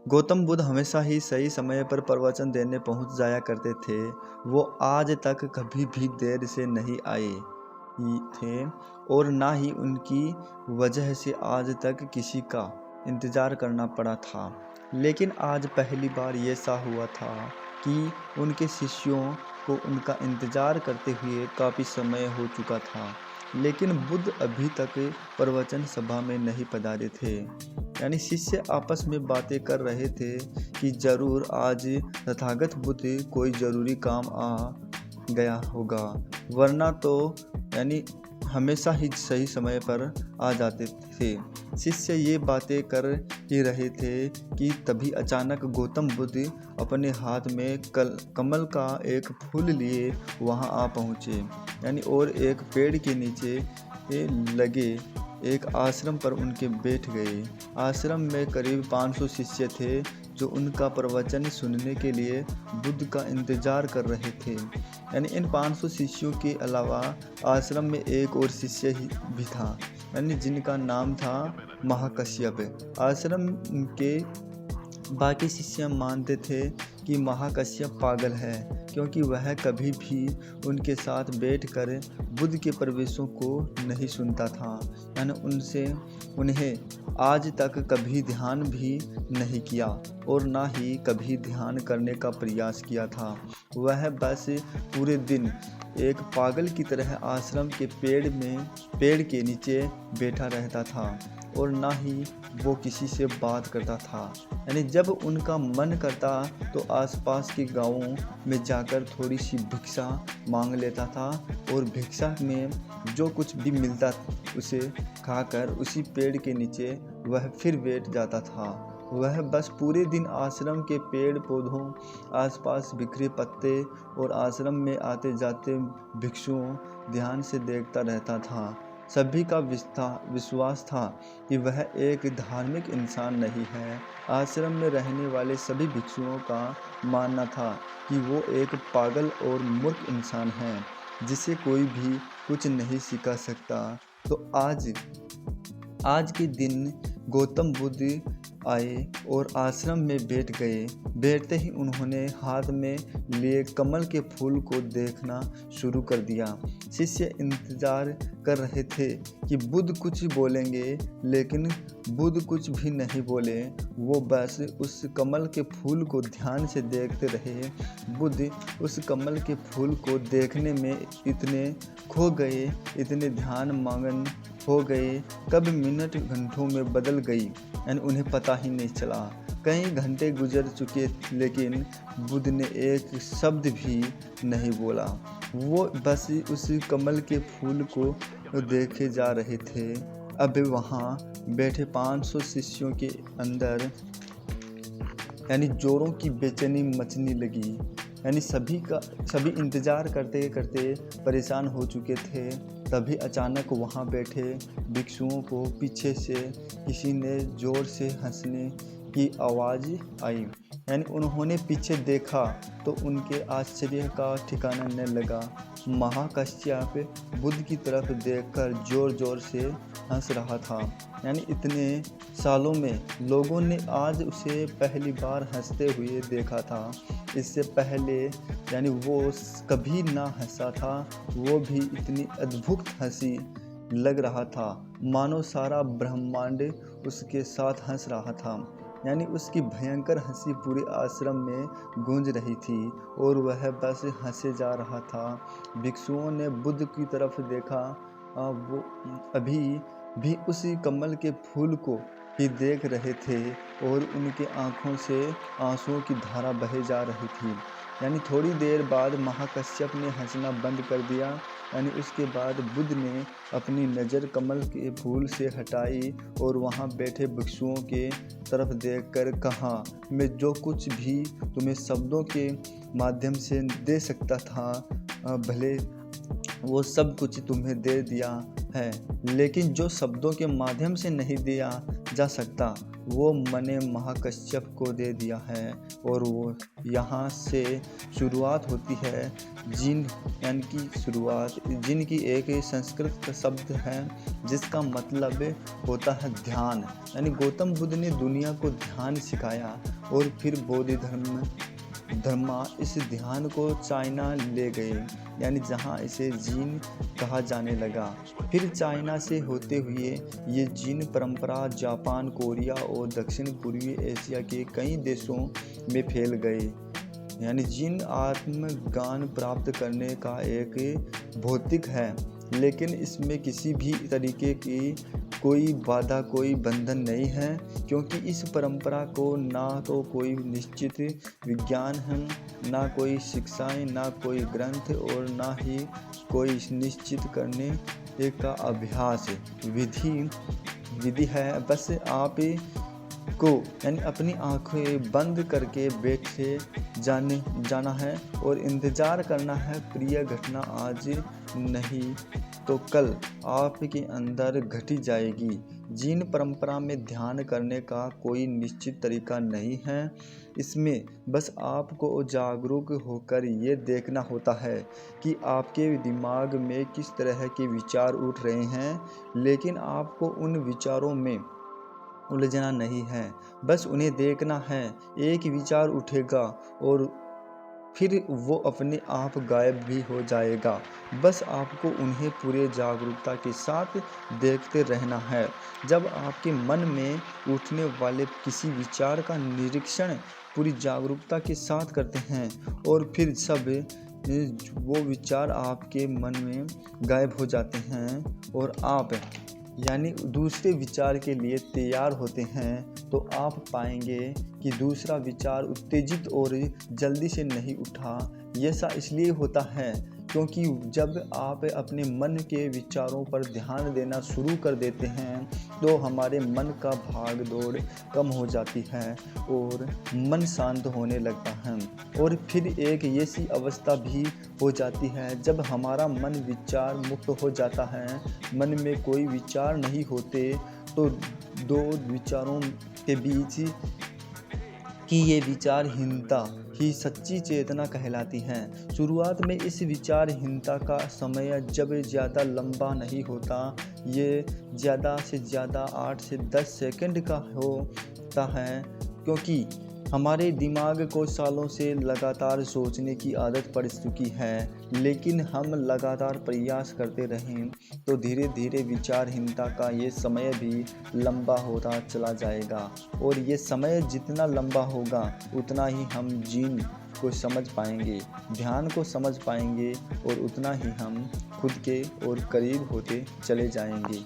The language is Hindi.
गौतम बुद्ध हमेशा ही सही समय पर प्रवचन देने पहुंच जाया करते थे। वो आज तक कभी भी देर से नहीं आए थे और ना ही उनकी वजह से आज तक किसी का इंतज़ार करना पड़ा था। लेकिन आज पहली बार ये सा हुआ था कि उनके शिष्यों को उनका इंतज़ार करते हुए काफ़ी समय हो चुका था, लेकिन बुद्ध अभी तक प्रवचन सभा में नहीं पधारे थे। यानी शिष्य आपस में बातें कर रहे थे कि ज़रूर आज तथागत बुद्ध कोई ज़रूरी काम आ गया होगा, वरना तो यानी हमेशा ही सही समय पर आ जाते थे। शिष्य ये बातें कर ही रहे थे कि तभी अचानक गौतम बुद्ध अपने हाथ में कमल का एक फूल लिए वहां आ पहुँचे, यानी और एक पेड़ के नीचे लगे एक आश्रम पर उनके बैठ गए। आश्रम में करीब 500 शिष्य थे जो उनका प्रवचन सुनने के लिए बुद्ध का इंतजार कर रहे थे। यानी इन 500 शिष्यों के अलावा आश्रम में एक और शिष्य भी था, यानी जिनका नाम था महाकश्यप। आश्रम के बाकी शिष्य मानते थे कि महाकश्यप पागल है, क्योंकि वह कभी भी उनके साथ बैठकर बुद्ध के प्रवेशों को नहीं सुनता था। यानी उन्हें आज तक कभी ध्यान भी नहीं किया और ना ही कभी ध्यान करने का प्रयास किया था। वह बस पूरे दिन एक पागल की तरह आश्रम के पेड़ के नीचे बैठा रहता था और ना ही वो किसी से बात करता था। यानी जब उनका मन करता तो आसपास के गांवों में जाकर थोड़ी सी भिक्षा मांग लेता था और भिक्षा में जो कुछ भी मिलता उसे खाकर उसी पेड़ के नीचे वह फिर बैठ जाता था। वह बस पूरे दिन आश्रम के पेड़ पौधों, आसपास बिखरे पत्ते और आश्रम में आते जाते भिक्षुओं ध्यान से देखता रहता था। सभी का विश्वास था कि वह एक धार्मिक इंसान नहीं है। आश्रम में रहने वाले सभी भिक्षुओं का मानना था कि वो एक पागल और मूर्ख इंसान है जिसे कोई भी कुछ नहीं सिखा सकता। तो आज के दिन गौतम बुद्ध आए और आश्रम में बैठ गए। बैठते ही उन्होंने हाथ में लिए कमल के फूल को देखना शुरू कर दिया। शिष्य इंतजार कर रहे थे कि बुद्ध कुछ बोलेंगे, लेकिन बुद्ध कुछ भी नहीं बोले। वो बस उस कमल के फूल को ध्यान से देखते रहे। बुद्ध उस कमल के फूल को देखने में इतने खो गए, इतने ध्यान मग्न हो गए, कब मिनट घंटों में बदल गई, यानी उन्हें पता ही नहीं चला। कई घंटे गुजर चुके, लेकिन बुद्ध ने एक शब्द भी नहीं बोला। वो बस उस कमल के फूल को देखे जा रहे थे। अब वहाँ बैठे 500 शिष्यों के अंदर यानी जोरों की बेचैनी मचने लगी। यानी सभी इंतज़ार करते करते परेशान हो चुके थे। तभी अचानक वहाँ बैठे भिक्षुओं को पीछे से किसी ने ज़ोर से हंसने की आवाज़ आई। यानी उन्होंने पीछे देखा तो उनके आश्चर्य का ठिकाना न लगा। महाकश्यप बुद्ध की तरफ देखकर ज़ोर ज़ोर से हंस रहा था। यानी इतने सालों में लोगों ने आज उसे पहली बार हंसते हुए देखा था। इससे पहले यानी वो कभी ना हंसा था। वो भी इतनी अद्भुत हंसी लग रहा था, मानो सारा ब्रह्मांड उसके साथ हंस रहा था। यानी उसकी भयंकर हंसी पूरे आश्रम में गूंज रही थी और वह बस हंसे जा रहा था। भिक्षुओं ने बुद्ध की तरफ देखा। वो अभी भी उसी कमल के फूल को ही देख रहे थे और उनके आँखों से आंसुओं की धारा बहे जा रही थी। यानी थोड़ी देर बाद महाकश्यप ने हंसना बंद कर दिया। यानी उसके बाद बुद्ध ने अपनी नज़र कमल के फूल से हटाई और वहाँ बैठे भिक्षुओं के तरफ देखकर कहा, मैं जो कुछ भी तुम्हें शब्दों के माध्यम से दे सकता था, भले वो सब कुछ तुम्हें दे दिया है, लेकिन जो शब्दों के माध्यम से नहीं दिया जा सकता वो मैंने महाकश्यप को दे दिया है। और वो यहाँ से शुरुआत होती है जिन यानी कि शुरुआत जिन की एक संस्कृत शब्द है जिसका मतलब होता है ध्यान। यानी गौतम बुद्ध ने दुनिया को ध्यान सिखाया और फिर बौद्ध धर्मा इस ध्यान को चाइना ले गए, यानी जहाँ इसे जीन कहा जाने लगा। फिर चाइना से होते हुए ये जीन परंपरा जापान, कोरिया और दक्षिण पूर्वी एशिया के कई देशों में फैल गए। यानी जीन आत्मज्ञान प्राप्त करने का एक भौतिक है, लेकिन इसमें किसी भी तरीके की कोई बाधा, कोई बंधन नहीं है, क्योंकि इस परंपरा को ना तो कोई निश्चित विज्ञान है, ना कोई शिक्षाएं, ना कोई ग्रंथ और ना ही कोई निश्चित करने का अभ्यास विधि है। बस आप को यानी अपनी आंखें बंद करके बैठे जाना है और इंतज़ार करना है। प्रिय घटना आज नहीं तो कल आपके अंदर घटी जाएगी। जीन परंपरा में ध्यान करने का कोई निश्चित तरीका नहीं है, इसमें बस आपको जागरूक होकर ये देखना होता है कि आपके दिमाग में किस तरह के विचार उठ रहे हैं, लेकिन आपको उन विचारों में उलझना नहीं है, बस उन्हें देखना है। एक विचार उठेगा और फिर वो अपने आप गायब भी हो जाएगा, बस आपको उन्हें पूरे जागरूकता के साथ देखते रहना है। जब आपके मन में उठने वाले किसी विचार का निरीक्षण पूरी जागरूकता के साथ करते हैं और फिर सब वो विचार आपके मन में गायब हो जाते हैं और आप यानी दूसरे विचार के लिए तैयार होते हैं, तो आप पाएंगे कि दूसरा विचार उत्तेजित और जल्दी से नहीं उठा। ऐसा इसलिए होता है क्योंकि जब आप अपने मन के विचारों पर ध्यान देना शुरू कर देते हैं तो हमारे मन का भाग दौड़ कम हो जाती है और मन शांत होने लगता है। और फिर एक ऐसी अवस्था भी हो जाती है जब हमारा मन विचार मुक्त हो जाता है, मन में कोई विचार नहीं होते, तो दो विचारों के बीच कि ये विचारहीनता ही सच्ची चेतना कहलाती है। शुरुआत में इस विचारहीनता का समय जब ज़्यादा लंबा नहीं होता, ये ज़्यादा से ज़्यादा 8 से 10 सेकंड का होता है, क्योंकि हमारे दिमाग को सालों से लगातार सोचने की आदत पड़ चुकी है। लेकिन हम लगातार प्रयास करते रहें तो धीरे धीरे विचारहीनता का ये समय भी लंबा होता चला जाएगा, और ये समय जितना लंबा होगा उतना ही हम जीन को समझ पाएंगे, ध्यान को समझ पाएंगे, और उतना ही हम खुद के और करीब होते चले जाएंगे।